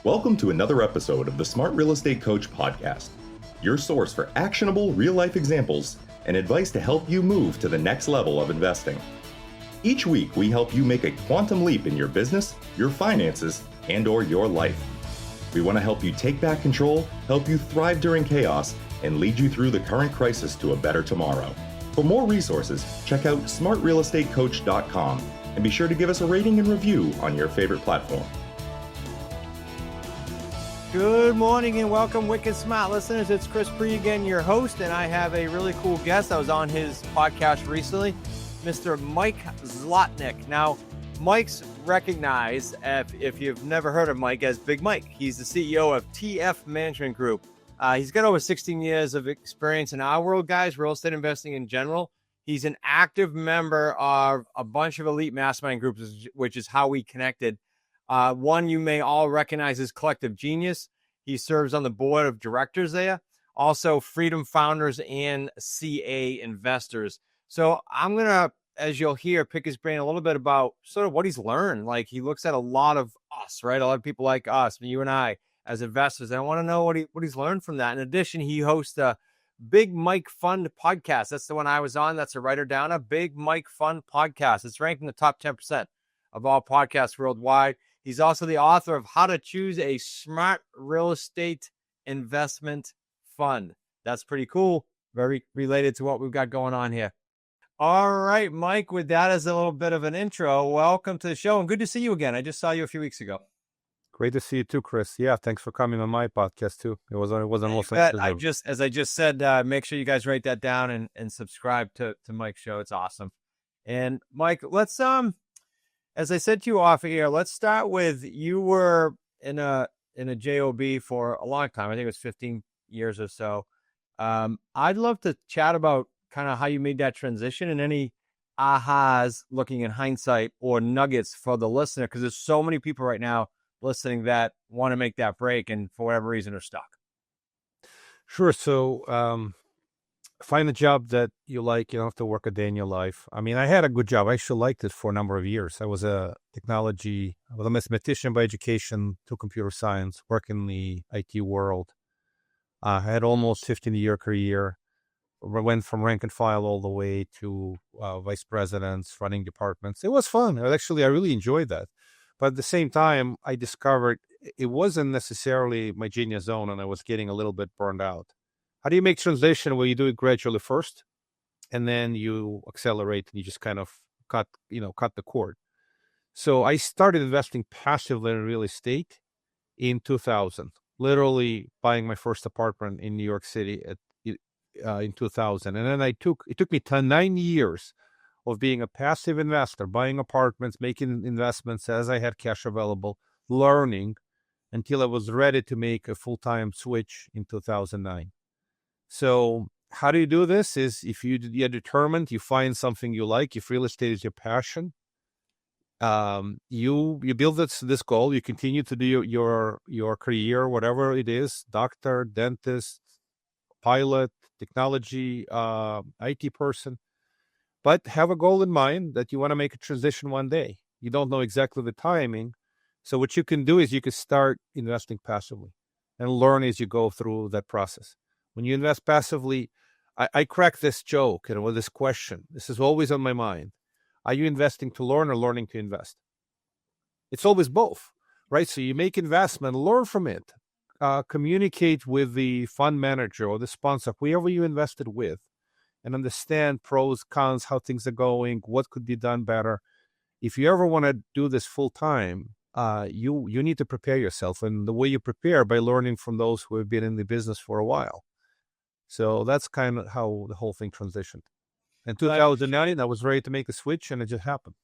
Welcome to another episode of the Smart Real Estate Coach podcast, your source for actionable real-life examples and advice to help you move to the next level of investing. Each week, we help you make a quantum leap in your business, your finances, and/or your life. We want to help you take back control, help you thrive during chaos, and lead you through the current crisis to a better tomorrow. For more resources, check out smartrealestatecoach.com and be sure to give us a rating and review on your favorite platform. Good morning and welcome, Wicked Smart listeners. It's Chris Pree again, your host, and I have a really cool guest. I was on his podcast recently, Mr. Mike Zlotnik. Now, Mike's recognized, if you've never heard of Mike, as Big Mike. He's the CEO of TF Management Group. He's got over 16 years of experience in our world, guys, real estate investing in general. He's an active member of a bunch of elite mastermind groups, which is how we connected. One you may all recognize is Collective Genius. He serves on the board of directors there. Also, Freedom Founders and CA Investors. So I'm going to, as you'll hear, pick his brain a little bit about sort of what he's learned. Like, he looks at a lot of us, right? A lot of people like us, you and I, as investors. And I want to know what he's learned from that. In addition, he hosts a Big Mike Fund podcast. That's the one I was on. That's a writer down, a Big Mike Fund podcast. It's ranked in the top 10% of all podcasts worldwide. He's also the author of How to Choose a Smart Real Estate Investment Fund. That's pretty cool. Very related to what we've got going on here. All right, Mike, with that as a little bit of an intro, welcome to the show and good to see you again. I just saw you a few weeks ago. Great to see you too, Chris. Yeah, thanks for coming on my podcast too. It wasn't as I just said, make sure you guys write that down and subscribe to Mike's show. It's awesome. And Mike, let's as I said to you off here, let's start with, you were in a job for a long time. I think it was 15 years or so. I'd love to chat about kind of how you made that transition and any ahas looking in hindsight or nuggets for the listener, because there's so many people right now listening that want to make that break and for whatever reason are stuck. Sure. So find a job that you like. You don't have to work a day in your life. I mean, I had a good job. I actually liked it for a number of years. I was a mathematician by education, to computer science, work in the IT world. I had almost 15-year career. Went from rank and file all the way to vice presidents, running departments. It was fun. I really enjoyed that. But at the same time, I discovered it wasn't necessarily my genius zone, and I was getting a little bit burned out. How do you make transition where you do it gradually first, and then you accelerate and you just kind of cut the cord? So I started investing passively in real estate in 2000, literally buying my first apartment in New York City in 2000. And then it took me 9 years of being a passive investor, buying apartments, making investments as I had cash available, learning until I was ready to make a full-time switch in 2009. So how do you do this? Is if you're determined, you find something you like. If real estate is your passion, you build this goal. You continue to do your career, whatever it is: doctor, dentist, pilot, technology, IT person. But have a goal in mind that you want to make a transition one day. You don't know exactly the timing. So what you can do is you can start investing passively and learn as you go through that process. When you invest passively, I crack this joke, with this question. This is always on my mind. Are you investing to learn or learning to invest? It's always both, right? So you make investment, learn from it, communicate with the fund manager or the sponsor, whoever you invested with, and understand pros, cons, how things are going, what could be done better. If you ever want to do this full time, you need to prepare yourself. And the way you prepare, by learning from those who have been in the business for a while. So that's kind of how the whole thing transitioned. In 2009, I was ready to make a switch, and it just happened.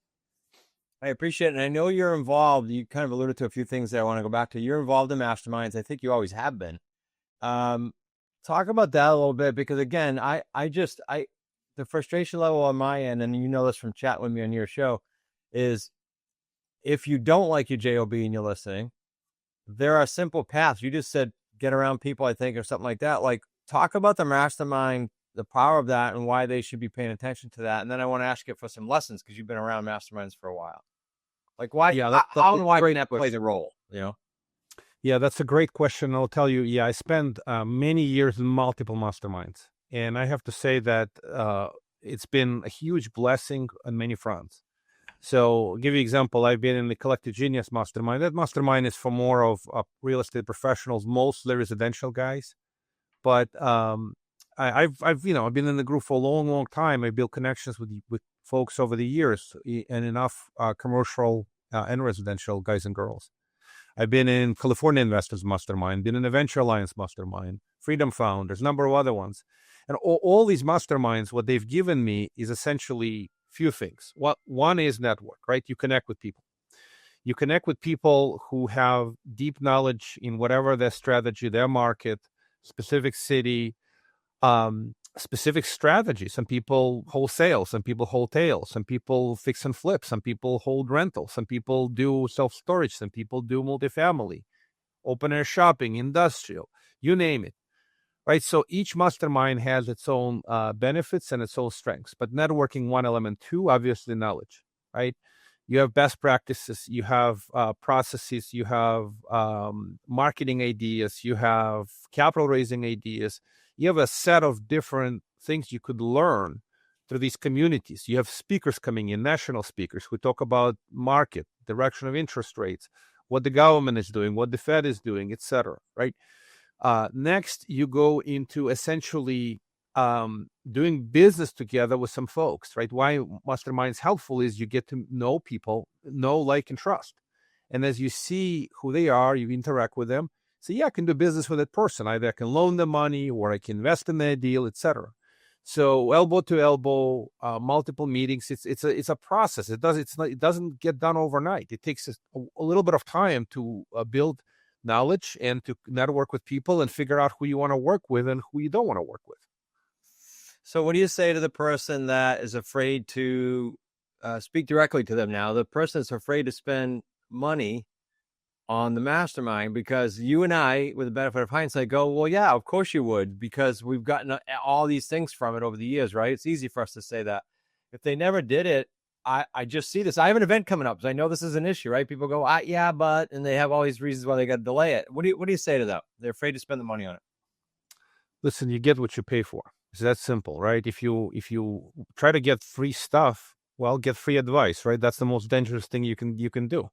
I appreciate it. And I know you're involved. You kind of alluded to a few things that I want to go back to. You're involved in masterminds. I think you always have been. Talk about that a little bit, because again, the frustration level on my end, and you know this from chatting with me on your show, is if you don't like your JOB and you're listening, there are simple paths. You just said get around people, I think, or something like that. Like, talk about the mastermind, the power of that, and why they should be paying attention to that. And then I want to ask you for some lessons, because you've been around masterminds for a while. Like, why? Yeah, how and why can that play the role? Yeah, that's a great question. I'll tell you, yeah, I spent many years in multiple masterminds. And I have to say that it's been a huge blessing on many fronts. So, I'll give you an example. I've been in the Collective Genius Mastermind. That mastermind is for more of real estate professionals, mostly residential guys. But I've been in the group for a long, long time. I built connections with folks over the years, and enough commercial and residential guys and girls. I've been in California Investors Mastermind, been in the Venture Alliance Mastermind, Freedom Founders, a number of other ones. And all these masterminds, what they've given me is essentially few things. One is network, right? You connect with people. You connect with people who have deep knowledge in whatever their strategy, their market, specific city, specific strategy. Some people wholesale, some people wholetail, some people fix and flip, some people hold rental, some people do self-storage, some people do multifamily, open air shopping, industrial, you name it. Right. So each mastermind has its own benefits and its own strengths, but networking, one element. Two, obviously knowledge, right? You have best practices, you have processes, you have marketing ideas, you have capital raising ideas. You have a set of different things you could learn through these communities. You have speakers coming in, national speakers who talk about market, direction of interest rates, what the government is doing, what the Fed is doing, etc. Right? Next, you go into essentially doing business together with some folks, right? Why mastermind's helpful is you get to know people, know, like, and trust. And as you see who they are, you interact with them. So yeah, I can do business with that person. Either I can loan them money or I can invest in their deal, etc. So elbow to elbow, multiple meetings. It's a process. It doesn't get done overnight. It takes a little bit of time to build knowledge and to network with people and figure out who you want to work with and who you don't want to work with. So what do you say to the person that is afraid to speak directly to them now? The person that's afraid to spend money on the mastermind, because you and I, with the benefit of hindsight, go, well, yeah, of course you would, because we've gotten all these things from it over the years, right? It's easy for us to say that. If they never did it, I just see this. I have an event coming up, so I know this is an issue, right? People go, yeah, but, and they have all these reasons why they got to delay it. What do you say to them? They're afraid to spend the money on it. Listen, you get what you pay for. It's that simple, right? If you try to get free stuff, well, get free advice, right? That's the most dangerous thing you can do.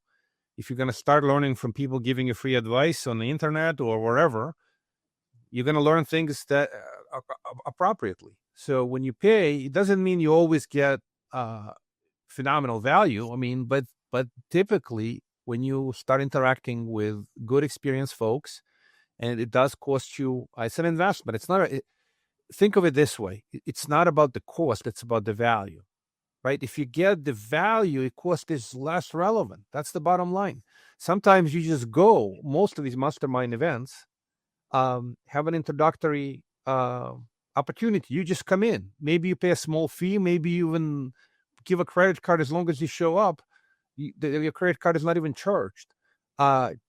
If you're going to start learning from people giving you free advice on the internet or wherever, you're going to learn things that appropriately. So when you pay, it doesn't mean you always get phenomenal value. I mean, but typically when you start interacting with good experienced folks, and it does cost you, it's an investment. It's not think of it this way. It's not about the cost. It's about the value, right? If you get the value, the cost is less relevant. That's the bottom line. Sometimes you just go, most of these mastermind events have an introductory opportunity. You just come in. Maybe you pay a small fee. Maybe you even give a credit card as long as you show up. Your credit card is not even charged.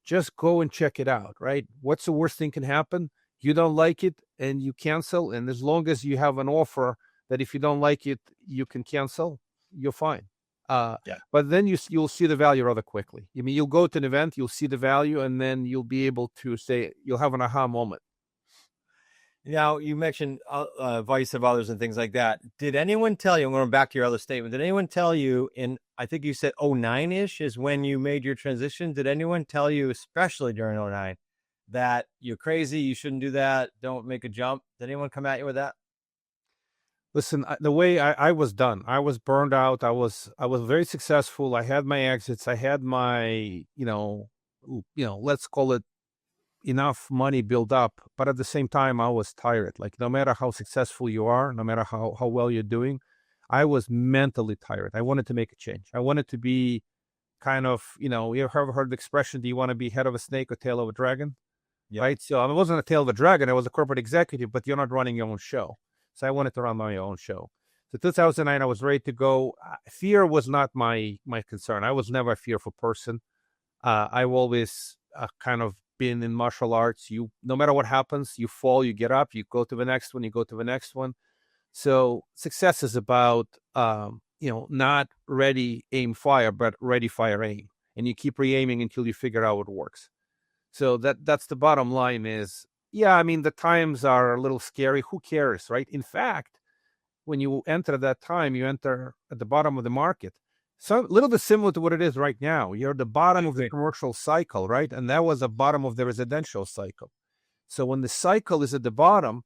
Just go and check it out, right? What's the worst thing can happen? You don't like it and you cancel. And as long as you have an offer that if you don't like it, you can cancel, you're fine. But then you'll see the value rather quickly. I mean, you'll go to an event, you'll see the value, and then you'll be able to say, you'll have an aha moment. Now, you mentioned advice of others and things like that. Did anyone tell you, I'm going back to your other statement, did anyone tell you I think you said 09-ish is when you made your transition. Did anyone tell you, especially during 09, that you're crazy, you shouldn't do that, don't make a jump? Did anyone come at you with that? Listen, the way I was done, I was burned out. I was very successful. I had my exits. I had my, let's call it enough money built up. But at the same time, I was tired. Like no matter how successful you are, no matter how well you're doing, I was mentally tired. I wanted to make a change. I wanted to be kind of, you ever heard the expression, do you want to be head of a snake or tail of a dragon? Yep. Right. So I wasn't a tail of a dragon. I was a corporate executive, but you're not running your own show. So I wanted to run my own show. So 2009, I was ready to go. Fear was not my concern. I was never a fearful person. I've always kind of been in martial arts. No matter what happens, you fall, you get up, you go to the next one, you go to the next one. So success is about, not ready, aim, fire, but ready, fire, aim. And you keep re-aiming until you figure out what works. So that's the bottom line is, yeah, I mean, the times are a little scary. Who cares, right? In fact, when you enter that time, you enter at the bottom of the market. So a little bit similar to what it is right now. You're at the bottom of the commercial cycle, right? And that was the bottom of the residential cycle. So when the cycle is at the bottom,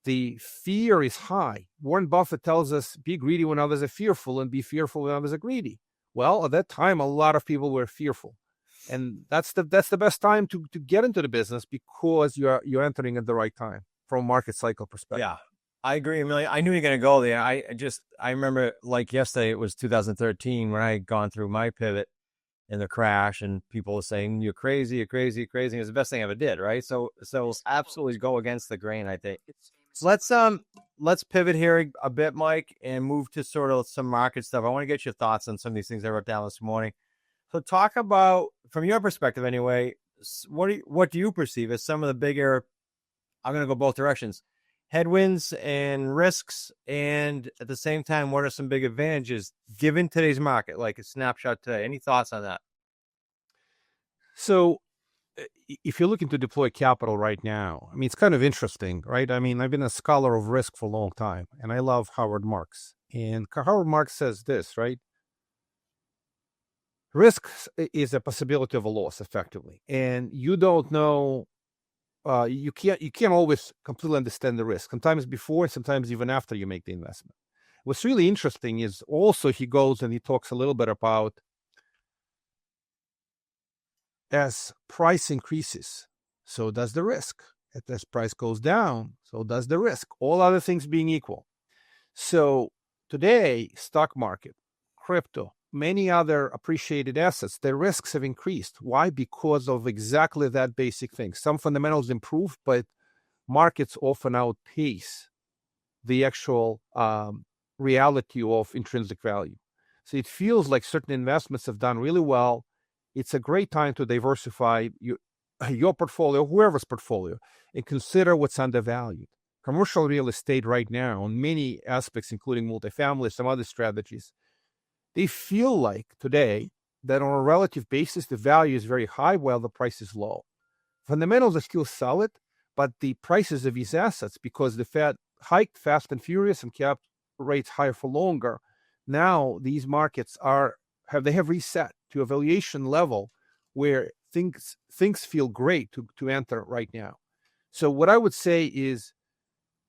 the fear is high. Warren Buffett tells us, be greedy when others are fearful and be fearful when others are greedy. Well, at that time, a lot of people were fearful. And that's the best time to get into the business because you're entering at the right time from a market cycle perspective. Yeah, I agree, Amelia. I knew you were going to go there. I remember like yesterday, it was 2013 when I had gone through my pivot in the crash, and people were saying, you're crazy, you're crazy, you're crazy. It was the best thing I ever did, right? So absolutely go against the grain, I think. So let's pivot here a bit, Mike, and move to sort of some market stuff. I want to get your thoughts on some of these things I wrote down this morning. So talk about, from your perspective anyway, what do you perceive as some of the bigger, I'm going to go both directions, headwinds and risks, and at the same time, what are some big advantages given today's market, like a snapshot today? Any thoughts on that? So if you're looking to deploy capital right now, I mean, it's kind of interesting, right? I mean, I've been a scholar of risk for a long time, and I love Howard Marks. And Howard Marks says this, right? Risk is a possibility of a loss, effectively, and you don't know. You can't always completely understand the risk. Sometimes before, and sometimes even after you make the investment. What's really interesting is also he goes and he talks a little bit about as price increases, so does the risk. As price goes down, so does the risk. All other things being equal. So today, stock market, crypto, many other appreciated assets, their risks have increased. Why? Because of exactly that basic thing. Some fundamentals improve, but markets often outpace the actual reality of intrinsic value. So it feels like certain investments have done really well. It's a great time to diversify your portfolio, whoever's portfolio, and consider what's undervalued. Commercial real estate right now, on many aspects, including multifamily, some other strategies, they feel like today that on a relative basis, the value is very high while the price is low. Fundamentals are still solid, but the prices of these assets, because the Fed hiked fast and furious and kept rates higher for longer, now these markets have reset to a valuation level where things feel great to enter right now. So what I would say is,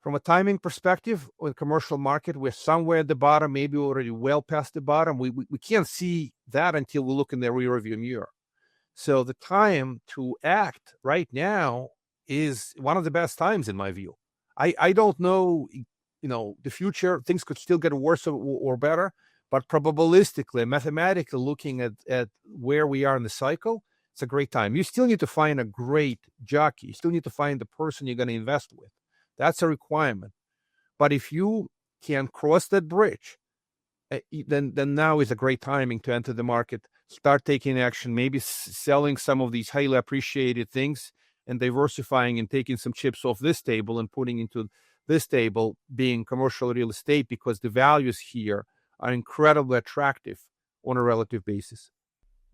from a timing perspective, with commercial market, we're somewhere at the bottom, maybe already well past the bottom. We can't see that until we look in the rear view mirror. So the time to act right now is one of the best times in my view. I don't know, the future, things could still get worse or better, but probabilistically, mathematically looking at where we are in the cycle, it's a great time. You still need to find a great jockey. You still need to find the person you're going to invest with. That's a requirement. But if you can cross that bridge, then now is a great timing to enter the market, start taking action, maybe selling some of these highly appreciated things and diversifying and taking some chips off this table and putting into this table, being commercial real estate, because the values here are incredibly attractive on a relative basis.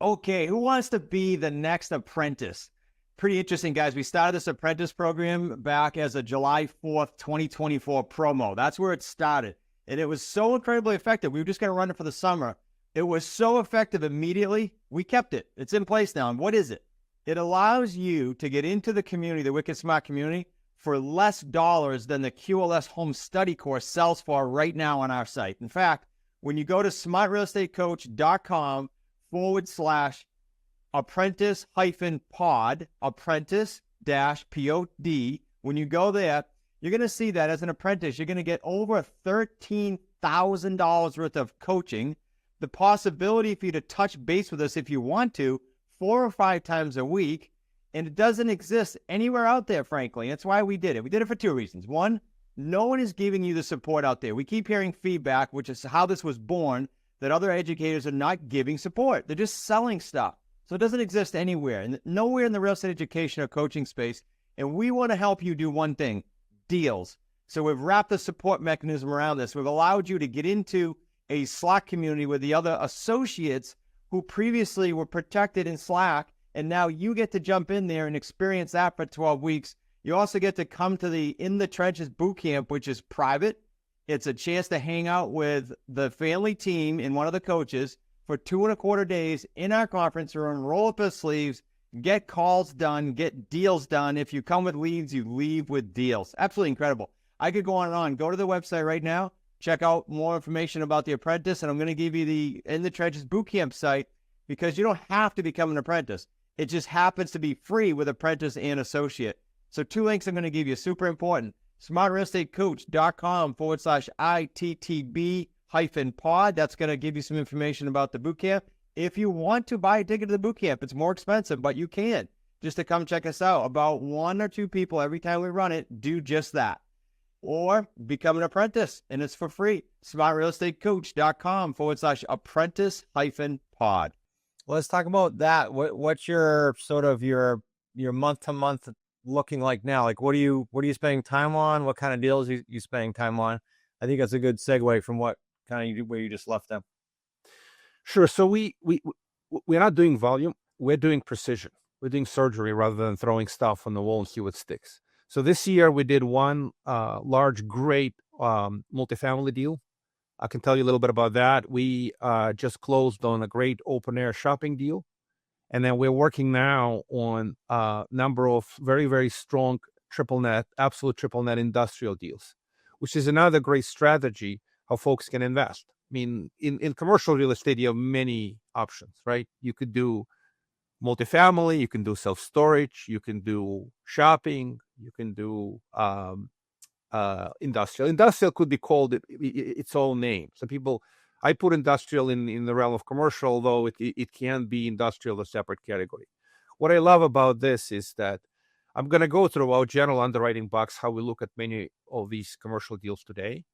Okay, who wants to be the next apprentice? Pretty interesting, guys. We started this apprentice program back as a July 4th, 2024 promo. That's where it started. And it was so incredibly effective. We were just going to run it for the summer. It was so effective immediately. We kept it. It's in place now. And what is it? It allows you to get into the community, the Wicked Smart community, for less dollars than the QLS home study course sells for right now on our site. In fact, when you go to smartrealestatecoach.com/apprentice-pod, apprentice-pod, when you go there, you're going to see that as an apprentice, you're going to get over $13,000 worth of coaching, the possibility for you to touch base with us if you want to 4 or 5 times a week, and it doesn't exist anywhere out there, frankly. That's why we did it. We did it for 2 reasons. One, no one is giving you the support out there. We keep hearing feedback, which is how this was born, that other educators are not giving support. They're just selling stuff. So it doesn't exist anywhere, and nowhere in the real estate education or coaching space. And we want to help you do one thing: deals. So we've wrapped the support mechanism around this. We've allowed you to get into a Slack community with the other associates who previously were protected in Slack And now you get to jump in there and experience that for 12 weeks. You also get to come to the In the Trenches boot camp, which is private. It's a chance to hang out with the family team and one of the coaches for 2.25 days in our conference room, roll up his sleeves, get calls done, get deals done. If you come with leads, you leave with deals. Absolutely incredible. I could go on and on. Go to the website right now. Check out more information about the apprentice. And I'm going to give you the In the Trenches bootcamp site because you don't have to become an apprentice. It just happens to be free with apprentice and associate. So 2 links I'm going to give you, super important. smartrealestatecoach.com/ITTB-pod. That's going to give you some information about the bootcamp. If you want to buy a ticket to the bootcamp, it's more expensive, but you can just to come check us out. About 1 or 2 people every time we run it do just that. Or become an apprentice, and it's for free. smartrealestatecoach.com/apprentice-pod. Let's talk about that. What's your sort of your month-to-month looking like now? Like, what are you spending time on? What kind of deals are you spending time on? I think that's a good segue from what kind of where you just left them. Sure. So we're not doing volume. We're doing precision. We're doing surgery rather than throwing stuff on the wall and see what sticks. So this year we did one large, great multifamily deal. I can tell you a little bit about that. We just closed on a great open air shopping deal. And then we're working now on a number of very, very strong triple net, absolute triple net industrial deals, which is another great strategy how folks can invest. I mean, in commercial real estate, you have many options, right? You could do multifamily, you can do self-storage, you can do shopping, you can do industrial. Industrial could be called its own name. Some people, I put industrial in the realm of commercial, although it can be industrial, a separate category. What I love about this is that I'm going to go through our general underwriting box, how we look at many of these commercial deals today.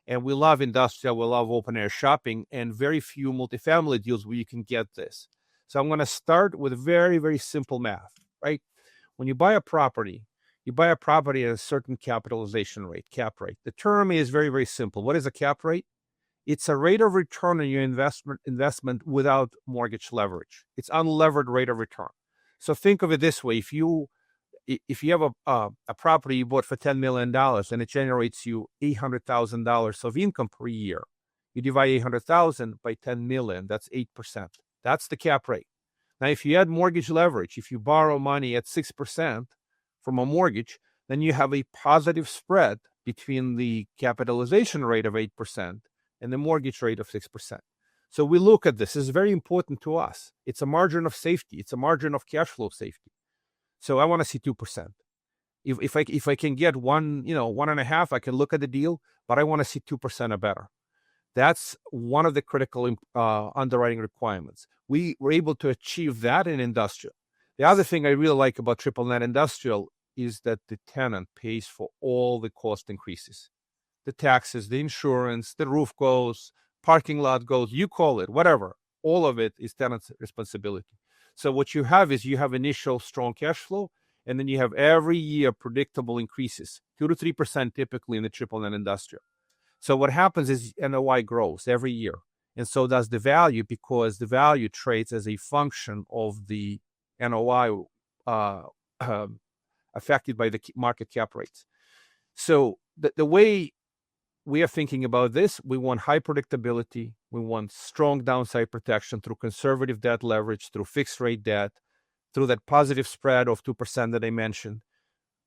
And we love industrial, we love open air shopping, and very few multifamily deals where you can get this. So I'm going to start with very, very simple math, right? When you buy a property at a certain capitalization rate, cap rate. The term is very, very simple. What is a cap rate? It's a rate of return on your investment without mortgage leverage. It's unlevered rate of return. So think of it this way. If you have a property you bought for $10 million and it generates you $800,000 of income per year, you divide 800,000 by 10 million, that's 8%. That's the cap rate. Now, if you add mortgage leverage, if you borrow money at 6% from a mortgage, then you have a positive spread between the capitalization rate of 8% and the mortgage rate of 6%. So we look at this. This is very important to us. It's a margin of safety. It's a margin of cash flow safety. So I want to see 2%. If I can get 1.5, I can look at the deal, but I want to see 2% or better. That's one of the critical underwriting requirements. We were able to achieve that in industrial. The other thing I really like about triple net industrial is that the tenant pays for all the cost increases. The taxes, the insurance, the roof goes, parking lot goes, you call it, whatever. All of it is tenant's responsibility. So what you have is you have initial strong cash flow, and then you have every year predictable increases, 2 to 3% typically in the triple net industrial. So what happens is NOI grows every year, and so does the value, because the value trades as a function of the NOI affected by the market cap rates. So the way we are thinking about this, we want high predictability. We want strong downside protection through conservative debt leverage, through fixed rate debt, through that positive spread of 2% that I mentioned.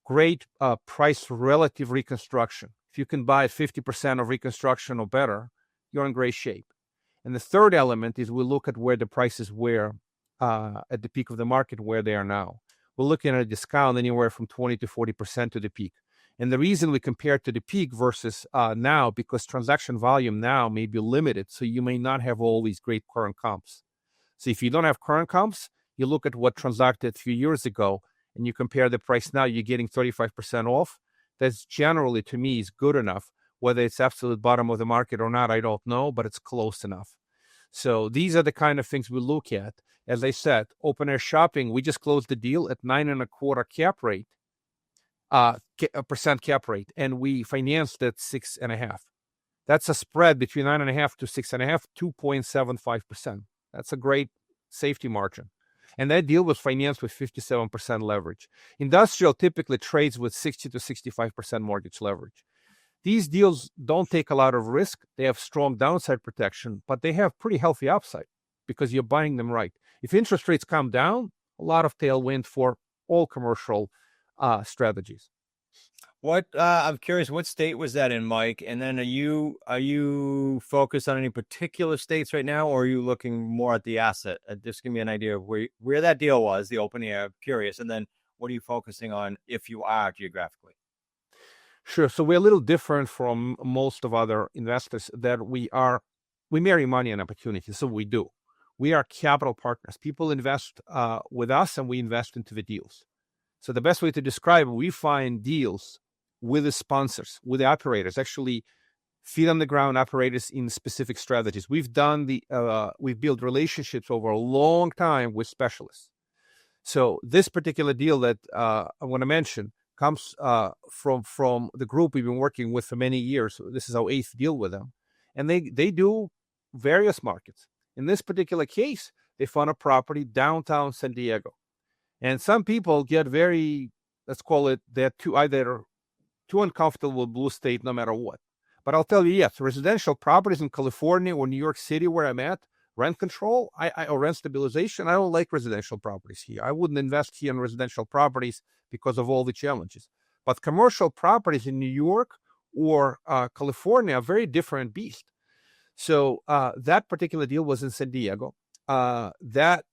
Great price relative reconstruction. If you can buy at 50% of reconstruction or better, you're in great shape. And the third element is we look at where the prices were at the peak of the market, where they are now. We're looking at a discount anywhere from 20 to 40% to the peak. And the reason we compare to the peak versus now, because transaction volume now may be limited, so you may not have all these great current comps. So if you don't have current comps, you look at what transacted a few years ago, and you compare the price now, you're getting 35% off. That's generally, to me, is good enough. Whether it's absolute bottom of the market or not, I don't know, but it's close enough. So these are the kind of things we look at. As I said, open air shopping, we just closed the deal at 9.25% cap rate. Percent cap rate, and we financed at 6.5. That's a spread between 9.5 to 6.5, 2.75%. That's a great safety margin. And that deal was financed with 57% leverage. Industrial typically trades with 60 to 65% mortgage leverage. These deals don't take a lot of risk. They have strong downside protection, but they have pretty healthy upside because you're buying them right. If interest rates come down, a lot of tailwind for all commercial strategies. What I'm curious, what state was that in, Mike? And then are you focused on any particular states right now, or are you looking more at the asset? Just give me an idea of where that deal was, the open air. I'm curious, and then what are you focusing on if you are geographically? Sure. So we're a little different from most of other investors that we marry money and opportunity. So we do. We are capital partners. People invest with us, and we invest into the deals. So the best way to describe it, we find deals with the sponsors, with the operators, actually feet on the ground operators in specific strategies. We've built relationships over a long time with specialists. So this particular deal that I want to mention comes from the group we've been working with for many years. This is our 8th deal with them. And they do various markets. In this particular case, they found a property downtown San Diego. And some people get very, let's call it, they're either too uncomfortable with blue state no matter what. But I'll tell you, yes, residential properties in California or New York City where I'm at, rent control or rent stabilization, I don't like residential properties here. I wouldn't invest here in residential properties because of all the challenges. But commercial properties in New York or California are very different beast. So that particular deal was in San Diego. That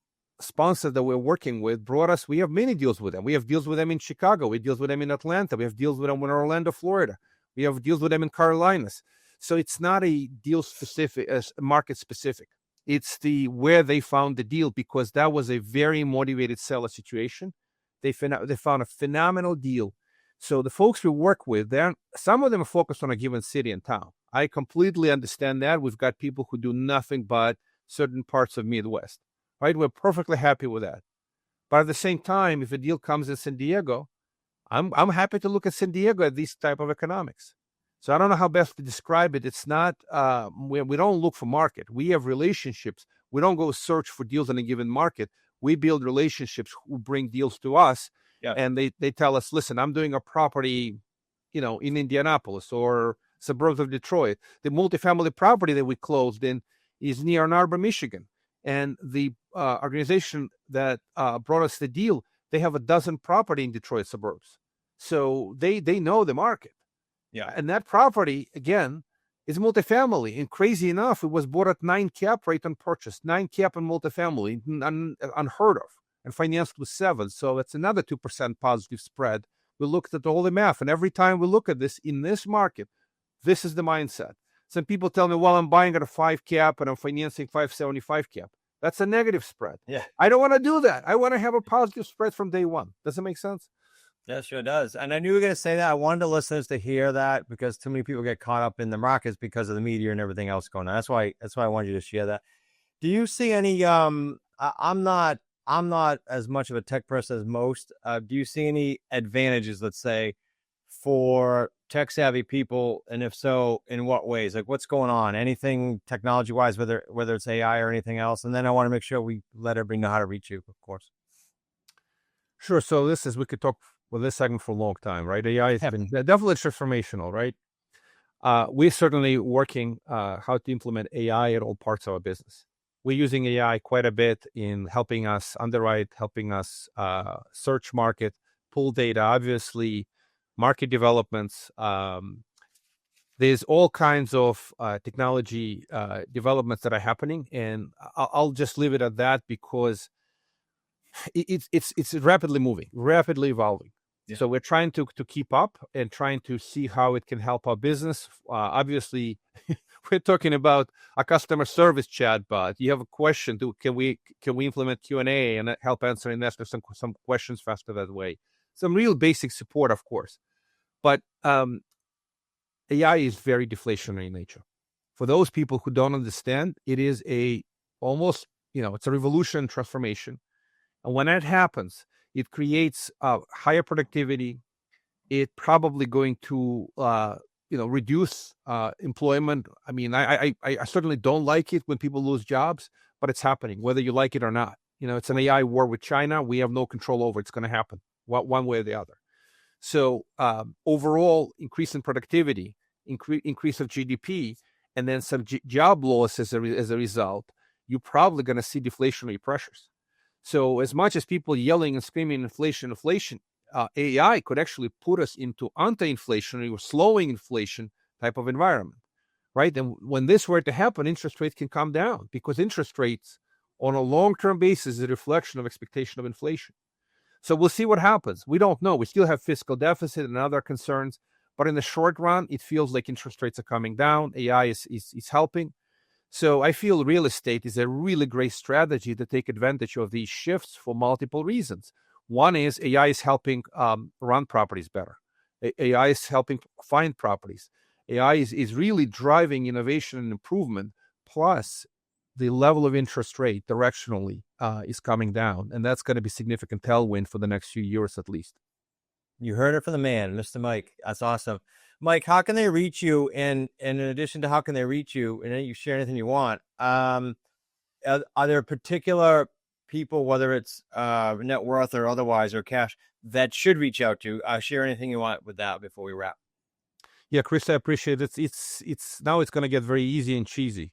sponsor that we're working with brought us, we have many deals with them. We have deals with them in Chicago. We have deals with them in Atlanta. We have deals with them in Orlando, Florida. We have deals with them in Carolinas. So it's not a deal specific, market specific. It's where they found the deal, because that was a very motivated seller situation. They found a phenomenal deal. So the folks we work with, some of them are focused on a given city and town. I completely understand that. We've got people who do nothing but certain parts of Midwest. Right? We're perfectly happy with that. But at the same time, if a deal comes in San Diego, I'm happy to look at San Diego at these type of economics. So I don't know how best to describe it. It's not, we don't look for market. We have relationships. We don't go search for deals in a given market. We build relationships who bring deals to us. Yeah. And they tell us, listen, I'm doing a property, in Indianapolis or suburbs of Detroit. The multifamily property that we closed in is near Ann Arbor, Michigan. And the organization that brought us the deal, they have a dozen property in Detroit suburbs. So they know the market. Yeah. And that property, again, is multifamily. And crazy enough, it was bought at 9 cap rate on purchase, 9 cap on multifamily, unheard of, and financed with 7. So it's another 2% positive spread. We looked at all the math. And every time we look at this in this market, this is the mindset. Some people tell me, well, I'm buying at a 5 cap and I'm financing 5.75 cap. That's a negative spread. Yeah. I don't want to do that. I want to have a positive spread from day one. Does it make sense? Yeah, sure does. And I knew you were going to say that. I wanted the listeners to hear that, because too many people get caught up in the markets because of the media and everything else going on. That's why I wanted you to share that. Do you see any, I'm not as much of a tech person as most. Do you see any advantages, let's say, for tech savvy people? And if so, in what ways? Like, what's going on? Anything technology wise, whether it's AI or anything else? And then I want to make sure we let everybody know how to reach you, of course. Sure. So we could talk with this segment for a long time, right? AI has been definitely transformational, right? We're certainly working how to implement AI at all parts of our business. We're using AI quite a bit in helping us underwrite, helping us search market, pull data, obviously, market developments. There's all kinds of technology developments that are happening, and I'll just leave it at that, because it's rapidly moving, rapidly evolving. Yeah. So we're trying to keep up and trying to see how it can help our business. Obviously, we're talking about a customer service chatbot. You have a question, can we implement Q&A and help answer investors some questions faster that way? Some real basic support, of course. But AI is very deflationary in nature. For those people who don't understand, it is almost, it's a revolution, transformation. And when that happens, it creates higher productivity. It's probably going to, reduce employment. I mean, I certainly don't like it when people lose jobs, but it's happening, whether you like it or not. It's an AI war with China. We have no control over it. It's going to happen one way or the other. So overall, increase in productivity, increase of GDP, and then some job loss as a result, you're probably going to see deflationary pressures. So as much as people yelling and screaming inflation, AI could actually put us into anti-inflationary or slowing inflation type of environment, right? And when this were to happen, interest rates can come down, because interest rates on a long-term basis is a reflection of expectation of inflation. So we'll see what happens. We don't know. We still have fiscal deficit and other concerns, but in the short run, it feels like interest rates are coming down. AI is helping. So I feel real estate is a really great strategy to take advantage of these shifts for multiple reasons. One is AI is helping run properties better. AI is helping find properties. AI is really driving innovation and improvement. Plus, the level of interest rate directionally is coming down, and that's going to be significant tailwind for the next few years at least. You heard it from the man, Mr. Mike. That's awesome. Mike, how can they reach you? And in addition to how can they reach you, and you share anything you want, are there particular people, whether it's net worth or otherwise or cash, that should reach out to? Share anything you want with that before we wrap. Yeah, Chris, I appreciate it. It's now it's going to get very easy and cheesy.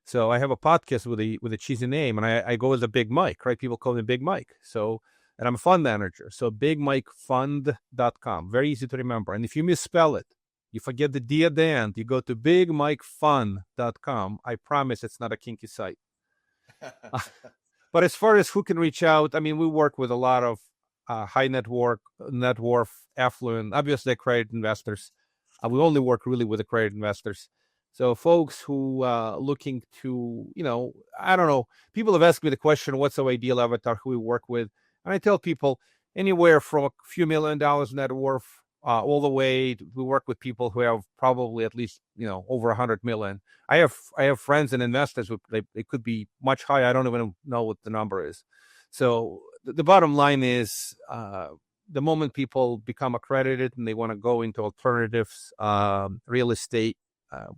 So I have a podcast with a cheesy name, and I go as a Big Mike, right? People call me Big Mike. So, and I'm a fund manager. So bigmikefund.com, very easy to remember. And if you misspell it, you forget the D at the end, you go to bigmikefund.com. I promise it's not a kinky site. But as far as who can reach out, I mean, we work with a lot of high net worth, affluent, obviously accredited investors. We only work really with accredited investors. So folks who looking to, I don't know, people have asked me the question, what's our ideal avatar, who we work with? And I tell people anywhere from a few $1 million net worth all the way we work with people who have probably at least, over 100 million. I have friends and investors who they could be much higher. I don't even know what the number is. So the bottom line is the moment people become accredited and they want to go into alternatives, real estate,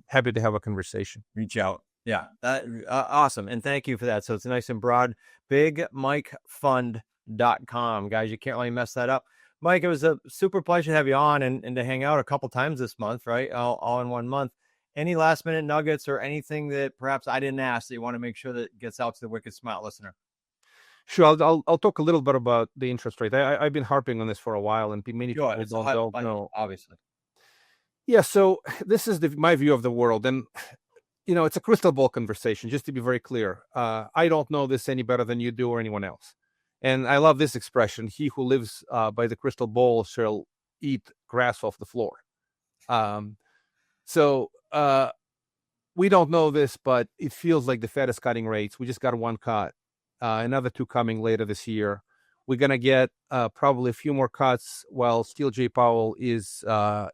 happy to have a conversation. Reach out. Yeah, that awesome. And thank you for that. So it's nice and broad. bigmikefund.com. Guys, you can't really mess that up. Mike, it was a super pleasure to have you on and to hang out a couple times this month, right? All in 1 month. Any last minute nuggets or anything that perhaps I didn't ask that you want to make sure that gets out to the Wicked Smart listener? Sure, I'll talk a little bit about the interest rate. I've been harping on this for a while, and many people don't know. Obviously. Yeah, so this is my view of the world, and it's a crystal ball conversation. Just to be very clear, I don't know this any better than you do or anyone else. And I love this expression: "He who lives by the crystal ball shall eat grass off the floor." So we don't know this, but it feels like the Fed is cutting rates. We just got one cut, another two coming later this year. We're going to get probably a few more cuts while still Jay Powell is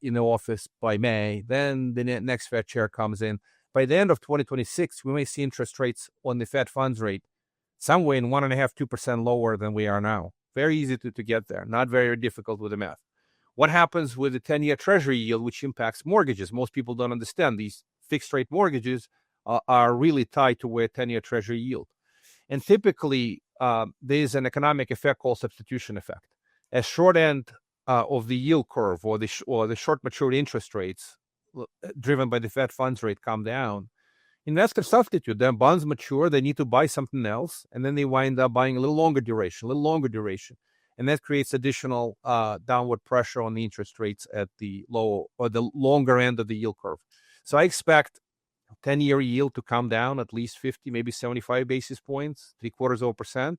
in the office by May. Then the next Fed chair comes in. By the end of 2026, we may see interest rates on the Fed funds rate somewhere in 1.5–2% lower than we are now. Very easy to get there. Not very difficult with the math. What happens with the 10-year Treasury yield, which impacts mortgages? Most people don't understand. These fixed-rate mortgages are really tied to where 10-year Treasury yield. And typically, there's an economic effect called substitution effect. As short end of the yield curve or the short maturity interest rates driven by the Fed funds rate come down, investors substitute. Their bonds mature, they need to buy something else, and then they wind up buying a little longer duration. And that creates additional downward pressure on the interest rates at the low or the longer end of the yield curve. So I expect 10-year yield to come down at least 50, maybe 75 basis points, 0.75%.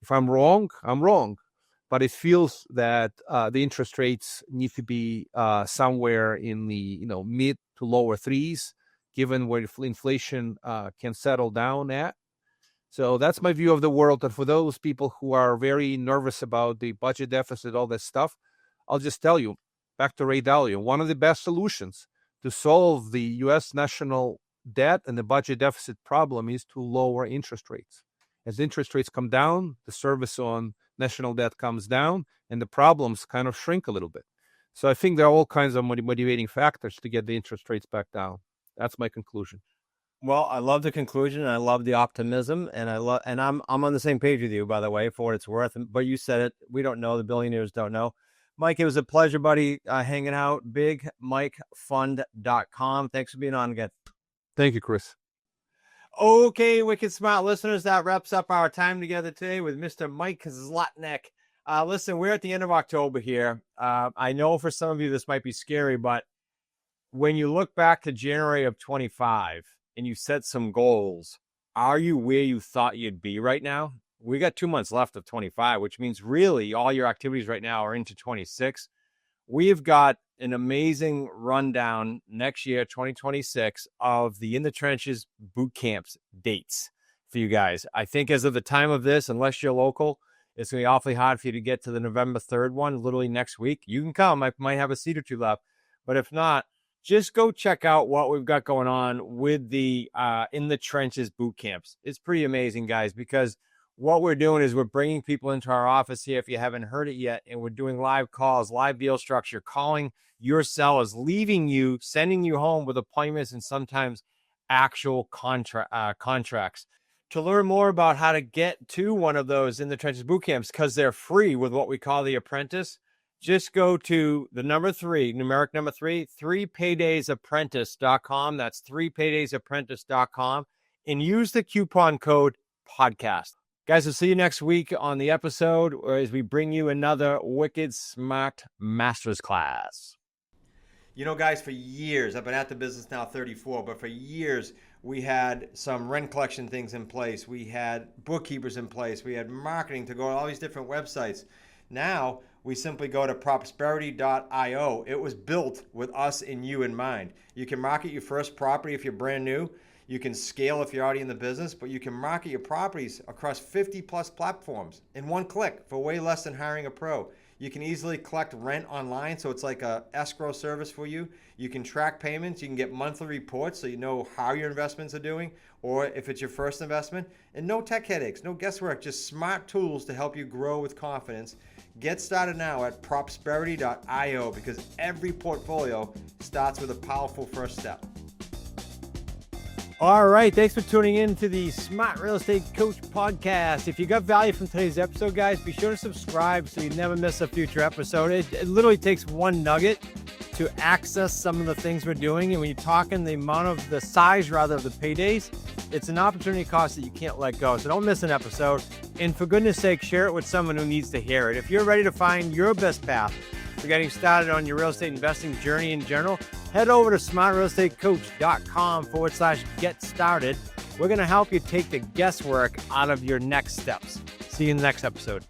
If I'm wrong, I'm wrong. But it feels that the interest rates need to be somewhere in the mid to lower threes, given where inflation can settle down at. So that's my view of the world. And for those people who are very nervous about the budget deficit, all that stuff, I'll just tell you, back to Ray Dalio, one of the best solutions to solve the U.S. national debt and the budget deficit problem is to lower interest rates. As interest rates come down, the service on national debt comes down, and the problems kind of shrink a little bit. So I think there are all kinds of motivating factors to get the interest rates back down. That's my conclusion. Well, I love the conclusion, and I love the optimism, and I'm on the same page with you, by the way, for what it's worth. But you said it. We don't know. The billionaires don't know. Mike, it was a pleasure, buddy, hanging out. BigMikeFund.com. Thanks for being on again. Thank you, Chris. Okay, Wicked Smart listeners, that wraps up our time together today with Mr. Mike Zlotnik. Listen, we're at the end of October here. I know for some of you this might be scary, but when you look back to January of 25 and you set some goals, are you where you thought you'd be right now? We got 2 months left of 25, which means really all your activities right now are into 26. We've got an amazing rundown next year, 2026, of the In the Trenches boot camps dates for you guys. I think as of the time of this, unless you're local, it's going to be awfully hard for you to get to the November 3rd one, literally next week. You can come. I might have a seat or two left. But if not, just go check out what we've got going on with the In the Trenches boot camps. It's pretty amazing, guys, because what we're doing is we're bringing people into our office here, if you haven't heard it yet, and we're doing live calls, live deal structure, calling your sellers, leaving you, sending you home with appointments and sometimes actual contracts. To learn more about how to get to one of those In the Trenches boot camps, because they're free with what we call the apprentice, just go to the number 3, numeric number 3, 3paydaysapprentice.com. That's 3paydaysapprentice.com, and use the coupon code podcast. Guys, we'll see you next week on the episode as we bring you another Wicked Smart Masters class. You know, guys, for years, I've been at the business now 34, but for years, we had some rent collection things in place. We had bookkeepers in place. We had marketing to go to all these different websites. Now, we simply go to prosperity.io. It was built with us and you in mind. You can market your first property if you're brand new. You can scale if you're already in the business, but you can market your properties across 50 plus platforms in one click for way less than hiring a pro. You can easily collect rent online, so it's like a escrow service for you. You can track payments. You can get monthly reports so you know how your investments are doing, or if it's your first investment. And no tech headaches, no guesswork, just smart tools to help you grow with confidence. Get started now at prosperity.io, because every portfolio starts with a powerful first step. All right, thanks for tuning in to the Smart Real Estate Coach podcast. If you got value from today's episode, guys, be sure to subscribe so you never miss a future episode. It literally takes one nugget to access some of the things we're doing. And when you're talking the size of the paydays, it's an opportunity cost that you can't let go. So don't miss an episode. And for goodness sake, share it with someone who needs to hear it. If you're ready to find your best path for getting started on your real estate investing journey in general, head over to smartrealestatecoach.com/get started. We're going to help you take the guesswork out of your next steps. See you in the next episode.